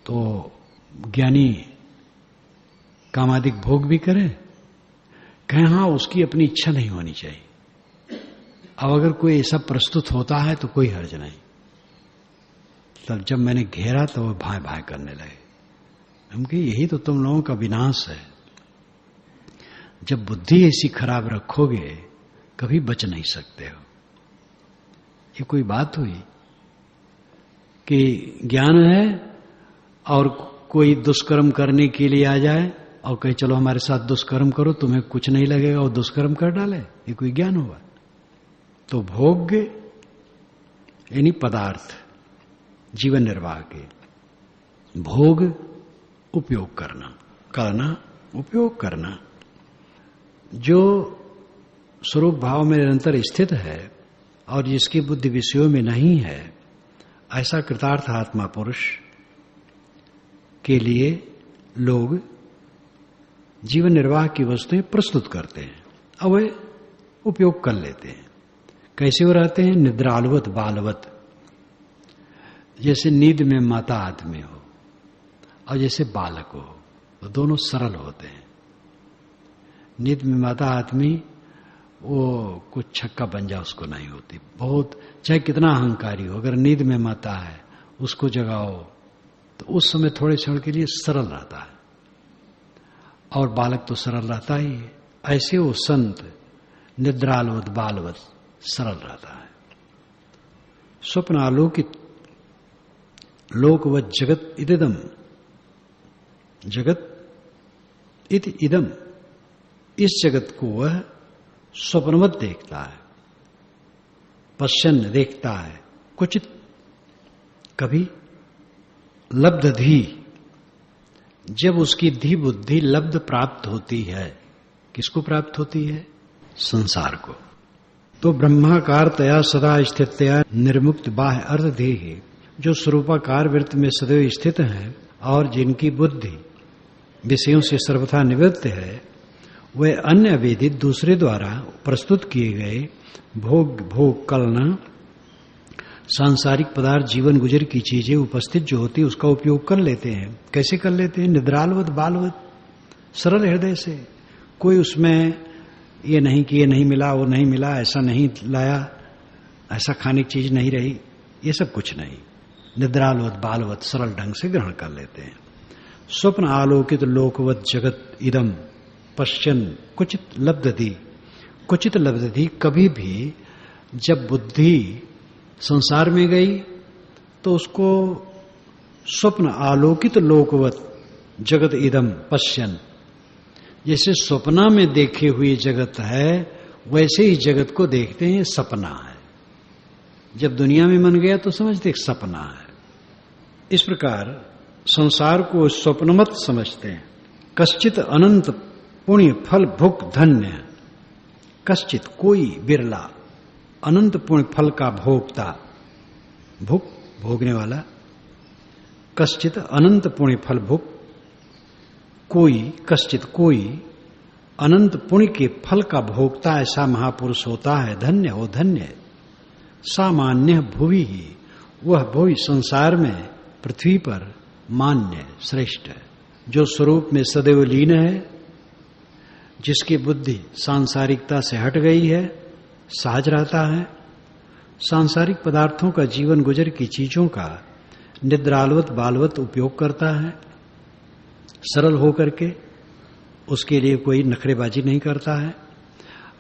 तो ज्ञानी कामादिक भोग भी करे? कहे हाँ, उसकी अपनी इच्छा नहीं होनी चाहिए। अब अगर कोई ऐसा प्रस्तुत होता है तो कोई हर्ज नहीं। तब जब मैंने घेरा तो वो भाई भाई करने लगे। हम कहे यही तो तुम लोगों का विनाश है। जब बुद्धि ऐसी खराब रखोगे कभी बच नहीं सकते हो। ये कोई बात हुई कि ज्ञान है और कोई दुष्कर्म करने के लिए आ जाए और कहे चलो हमारे साथ दुष्कर्म करो, तुम्हें कुछ नहीं लगेगा, और दुष्कर्म कर डाले, ये कोई ज्ञान हुआ? तो भोग्य यानी पदार्थ जीवन निर्वाह के, भोग उपयोग करना, करना उपयोग करना, जो स्वरूप भाव में निरंतर स्थित है और जिसकी बुद्धि विषयों में नहीं है, ऐसा कृतार्थ आत्मा पुरुष के लिए लोग जीवन निर्वाह की वस्तुएं प्रस्तुत करते हैं और वे उपयोग कर लेते हैं। कैसे वो रहते हैं? निद्रालवत बालवत, जैसे नींद में माता आदमी हो और जैसे बालक हो, तो दोनों सरल होते हैं। नींद में माता आदमी वो कुछ छक्का बन जा उसको नहीं होती, बहुत चाहे कितना अहंकारी हो, अगर नींद में माता है उसको जगाओ तो उस समय थोड़े क्षण के लिए सरल रहता है, और बालक तो सरल रहता ही है। ऐसे वो संत निद्रालवत बालवत सरल रहता है। स्वप्न आलोकित लोकवत जगत इदम, जगत इत इदम, इस जगत को वह स्वप्नवत देखता है, पश्चन देखता है, कुचित कभी लब्ध धी, जब उसकी धी बुद्धि लब्ध प्राप्त होती है। किसको प्राप्त होती है? संसार को। तो ब्रह्माकार तया सदा स्थितया निर्मुक्त बाह्य अर्धदेह, जो स्वरूपाकार वृत्त में सदैव स्थित है और जिनकी बुद्धि विषयों से सर्वथा निवृत्त है, वह अन्य अवेदित दूसरे द्वारा प्रस्तुत किए गए भोग कलना सांसारिक पदार्थ जीवन गुजर की चीजें उपस्थित जो होती है उसका उपयोग कर लेते हैं। कैसे कर लेते हैं? निद्रालवत बालवत, सरल हृदय से। कोई उसमें ये नहीं कि ये नहीं मिला, वो नहीं मिला, ऐसा नहीं लाया, ऐसा खाने की चीज नहीं रही, ये सब कुछ नहीं। निद्रालवत बालवत सरल ढंग से ग्रहण कर लेते हैं। स्वप्न आलोकित लोकवत जगत इदम पश्चन कुचित लब्धति। कुचित लब्धति, कभी भी जब बुद्धि संसार में गई तो उसको स्वप्न आलोकित लोकवत जगत इदम पश्यन, जैसे स्वप्ना में देखे हुए जगत है वैसे ही जगत को देखते हैं, सपना है। जब दुनिया में मन गया तो समझते एक सपना है। इस प्रकार संसार को स्वप्नमत समझते हैं। कश्चित अनंत पुण्य फल भुक धन्य, कश्चित कोई बिरला, अनंत पुण्य फल का भोक्ता, भुक भोगने वाला, कश्चित अनंत पुण्य फल भुक, कोई कश्चित कोई अनंत पुण्य के फल का भोक्ता ऐसा महापुरुष होता है, धन्य हो धन्य। सामान्य भुवि ही, वह भुवि संसार में पृथ्वी पर मान्य श्रेष्ठ है, जो स्वरूप में सदैव लीन है, जिसकी बुद्धि सांसारिकता से हट गई है, सहज रहता है, सांसारिक पदार्थों का जीवन गुजर की चीजों का निद्रालवत बालवत उपयोग करता है, सरल होकर के, उसके लिए कोई नखरेबाजी नहीं करता है।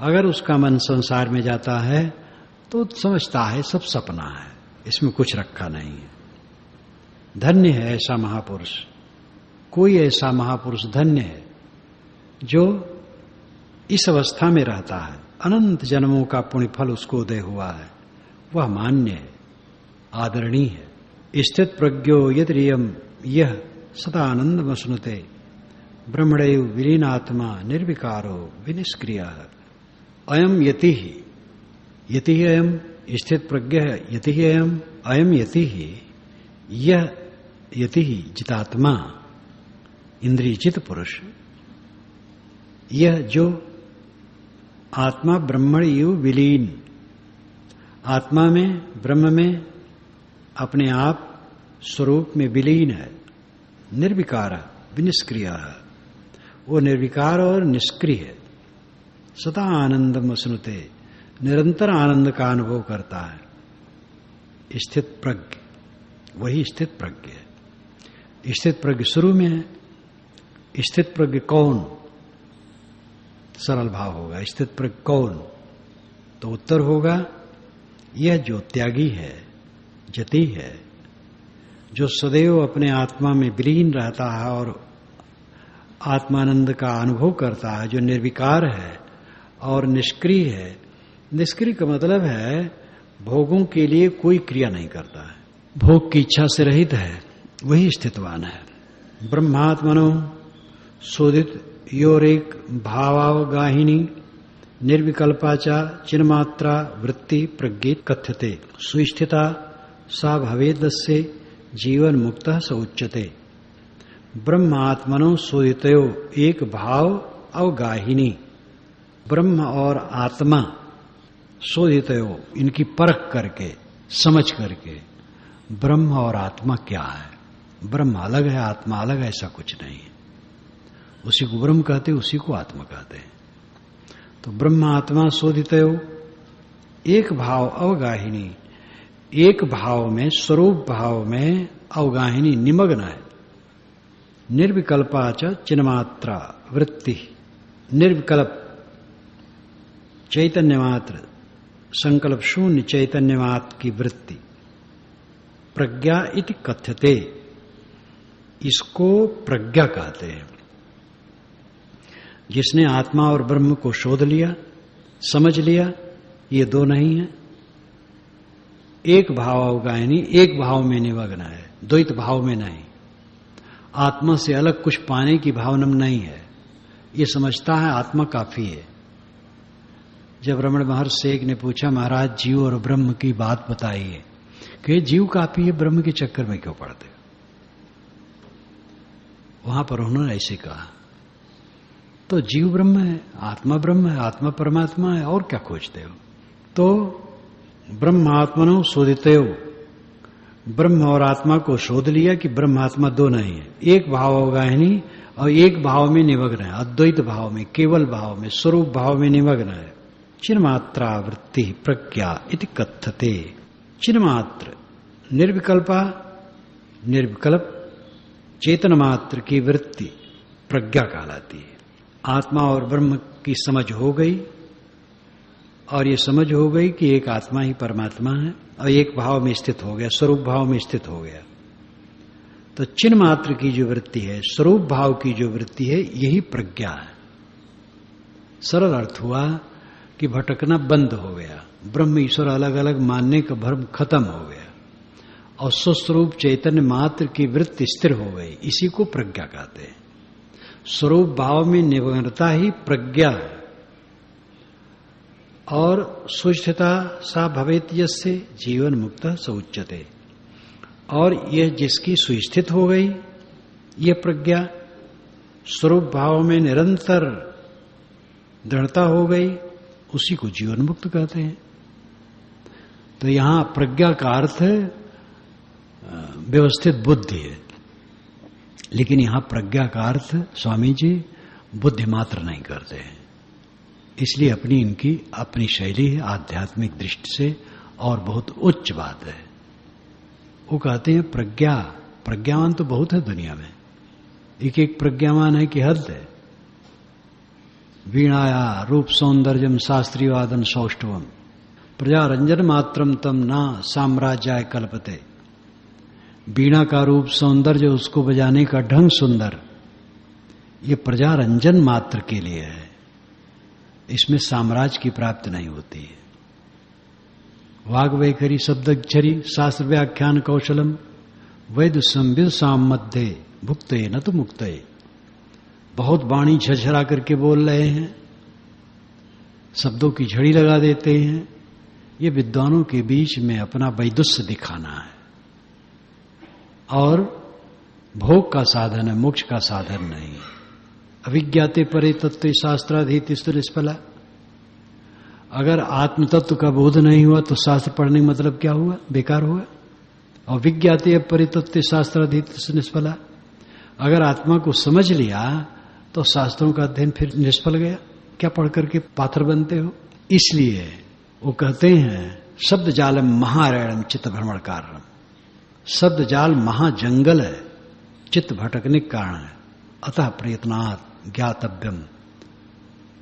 अगर उसका मन संसार में जाता है तो समझता है सब सपना है, इसमें कुछ रखा नहीं है। धन्य है ऐसा महापुरुष। कोई ऐसा महापुरुष धन्य है जो इस अवस्था में रहता है, अनंत जन्मों का पुण्य फल उसको उदय हुआ है, वह मान्य है, आदरणीय है। स्थित प्रज्ञो यद्रियम यह सदा आनंद मसनुते ब्रह्मणेव विलीनात्मा निर्विकारो विनिष्क्रिय। अयम यति ही, यति ही अयम स्थित प्रज्ञ है, यति ही अयम, अयम यति ही, यह यति ही जितात्मा इंद्रियजित पुरुष, यह जो आत्मा ब्रह्मणेव विलीन, आत्मा में ब्रह्म में अपने आप स्वरूप में विलीन है, निर्विकार विनिष्क्रिय है, वो निर्विकार और निष्क्रिय है, सदा आनंदम स्नुते, निरंतर आनंद का अनुभव करता है। स्थित प्रज्ञ, वही स्थित प्रज्ञ है। स्थित प्रज्ञ शुरू में है। स्थित प्रज्ञ कौन? सरल भाव होगा, स्थित प्रज्ञ कौन? तो उत्तर होगा यह जो त्यागी है, जति है, जो सदैव अपने आत्मा में विलीन रहता है और आत्मानंद का अनुभव करता है, जो निर्विकार है और निष्क्रिय है। निष्क्रिय का मतलब है भोगों के लिए कोई क्रिया नहीं करता है, भोग की इच्छा से रहित है, वही स्थितवान है। ब्रह्मात्मनो शोधित योरेक भावावगाहिनी निर्विकल्पाचा चिन्मात्रा वृत्ति प्रज्ञित कथ्यते सुस्थिता सा भवेदस्य जीवन मुक्तः स उच्यते। ब्रह्मात्मनो शोधितयो एक भाव अवगाहिनी, ब्रह्म और आत्मा शोधितयो, इनकी परख करके समझ करके, ब्रह्म और आत्मा क्या है, ब्रह्म अलग है आत्मा अलग है, ऐसा कुछ नहीं है। उसी को ब्रह्म कहते, उसी को आत्मा कहते हैं। तो ब्रह्म आत्मा शोधितयो एक भाव अवगाहिनी, एक भाव में स्वरूप भाव में अवगाहिनी निमग्न है। निर्विकल्पाच चिन्मात्रा वृत्ति, निर्विकल्प चैतन्य मात्र, संकल्प शून्य चैतन्य मात्र की वृत्ति, प्रज्ञा इति कथ्यते, इसको प्रज्ञा कहते हैं। जिसने आत्मा और ब्रह्म को शोध लिया, समझ लिया, ये दो नहीं है, एक भाव अवगाहिनी, एक भाव में निमग्न है, द्वैत भाव में नहीं। आत्मा से अलग कुछ पाने की भावना नहीं है, ये समझता है आत्मा काफी है। जब रमण महर्षि एक ने पूछा, महाराज जीव और ब्रह्म की बात बताइए, कि जीव काफी है, ब्रह्म के चक्कर में क्यों पड़ते? वहां पर उन्होंने ऐसे कहा। तो जीव ब्रह्म है, आत्मा ब्रह्म है, आत्मा परमात्मा है, और क्या खोजते हो? तो ब्रह्मात्मनो शोधितयो, ब्रह्म और आत्मा को शोध लिया कि ब्रह्म आत्मा दो नहीं है, एक भाव होगा नहीं, और एक भाव में निमग्न है, अद्वैत भाव में, केवल भाव में, स्वरूप भाव में निमग्न है। चिन्मात्रा वृत्ति प्रज्ञा इति कथ्यते। चिन्मात्र निर्विकल्पा, निर्विकल्प चेतन मात्र की वृत्ति प्रज्ञा कहलाती है। आत्मा और ब्रह्म की समझ हो गई, और ये समझ हो गई कि एक आत्मा ही परमात्मा है, और एक भाव में स्थित हो गया, स्वरूप भाव में स्थित हो गया। तो चिन्ह मात्र की जो वृत्ति है, स्वरूप भाव की जो वृत्ति है, यही प्रज्ञा है। सरल अर्थ हुआ कि भटकना बंद हो गया, ब्रह्म ईश्वर अलग अलग मानने का भ्रम खत्म हो गया, और स्वस्वरूप चैतन्य मात्र की वृत्ति स्थिर हो गई। इसी को प्रज्ञा कहते हैं। स्वरूप भाव में निमग्नता ही प्रज्ञा है। और सुस्थिता सा भवेत यस्य जीवन मुक्त स उच्यते। और यह जिसकी सुस्थित हो गई, यह प्रज्ञा स्वरूप भाव में निरंतर दृढ़ता हो गई, उसी को जीवन मुक्त कहते हैं। तो यहां प्रज्ञा का अर्थ व्यवस्थित बुद्धि है, लेकिन यहां प्रज्ञा का अर्थ स्वामी जी बुद्धि मात्र नहीं करते हैं। इसलिए इनकी अपनी शैली है आध्यात्मिक दृष्टि से, और बहुत उच्च बात है। वो कहते हैं प्रज्ञावान तो बहुत है दुनिया में, एक एक प्रज्ञावान है कि हद है। वीणाया रूप सौंदर्यम शास्त्रीय वादन सौष्ठवम प्रजारंजन मात्रम तम ना साम्राज्याय कल्पते। वीणा का रूप सौंदर्य, उसको बजाने का ढंग सुंदर, ये प्रजारंजन मात्र के लिए है, इसमें साम्राज्य की प्राप्ति नहीं होती है। वाग वैखरी शब्दक्षरी शास्त्र व्याख्यान कौशलम वैद संविद साम मध्य भुक्ते न तो मुक्ते। बहुत वाणी झरझरा करके बोल रहे हैं, शब्दों की झड़ी लगा देते हैं, ये विद्वानों के बीच में अपना वैदुष्य दिखाना है, और भोग का साधन है, मोक्ष का साधन नहीं। अविज्ञाते परे तत्व शास्त्राधीत निष्फला। अगर आत्म तत्व का बोध नहीं हुआ तो शास्त्र पढ़ने का मतलब क्या हुआ? बेकार हुआ। और विज्ञाते परे तत्व शास्त्राधीत निष्फला। अगर आत्मा को समझ लिया तो शास्त्रों का अध्ययन फिर निष्फल गया, क्या पढ़ करके पाथर बनते हो? इसलिए वो कहते हैं शब्द जालम महारैणम चित्त भ्रमण कारणम। शब्द जाल महाजंगल है, चित्त भटकने के कारण है। अतः प्रयत्नात् ज्ञातव्यम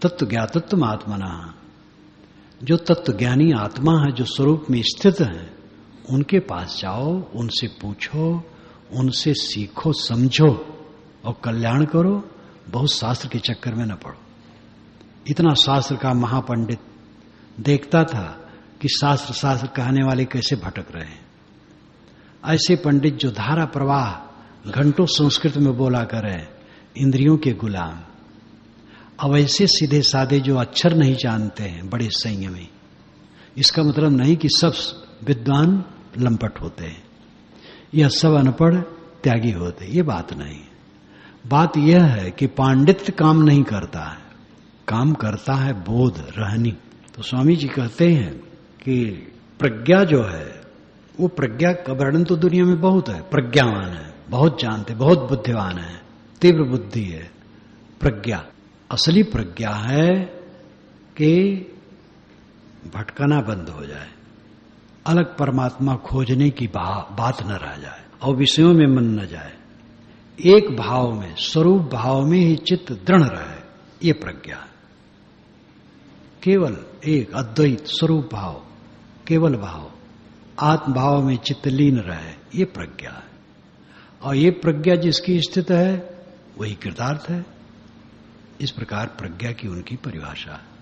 तत्व ज्ञातत्व आत्मना। जो तत्व ज्ञानी आत्मा है, जो स्वरूप में स्थित है, उनके पास जाओ, उनसे पूछो, उनसे सीखो, समझो और कल्याण करो। बहुत शास्त्र के चक्कर में न पड़ो। इतना शास्त्र का महापंडित देखता था कि शास्त्र शास्त्र कहने वाले कैसे भटक रहे हैं। ऐसे पंडित जो धारा प्रवाह घंटों संस्कृत में बोला करे, इंद्रियों के गुलाम। अब ऐसे सीधे साधे जो अक्षर नहीं जानते हैं, बड़े संयमी। इसका मतलब नहीं कि सब विद्वान लंपट होते हैं या सब अनपढ़ त्यागी होते, ये बात नहीं। बात यह है कि पांडित्य काम नहीं करता है, काम करता है बोध, रहनी। तो स्वामी जी कहते हैं कि प्रज्ञा जो है, वो प्रज्ञा का वर्णन तो दुनिया में बहुत है। प्रज्ञावान है, बहुत जानते, बहुत बुद्धिवान है, तीव्र बुद्धि है। प्रज्ञा असली प्रज्ञा है कि भटकना बंद हो जाए, अलग परमात्मा खोजने की बात न रह जाए और विषयों में मन न जाए। एक भाव में, स्वरूप भाव में ही चित्त दृढ़ रहे, ये प्रज्ञा है। केवल एक अद्वैत स्वरूप भाव, केवल भाव, आत्म भाव में चित्त लीन रहे, ये प्रज्ञा है। और ये प्रज्ञा जिसकी स्थित है वही कृतार्थ है। इस प्रकार प्रज्ञा की उनकी परिभाषा है।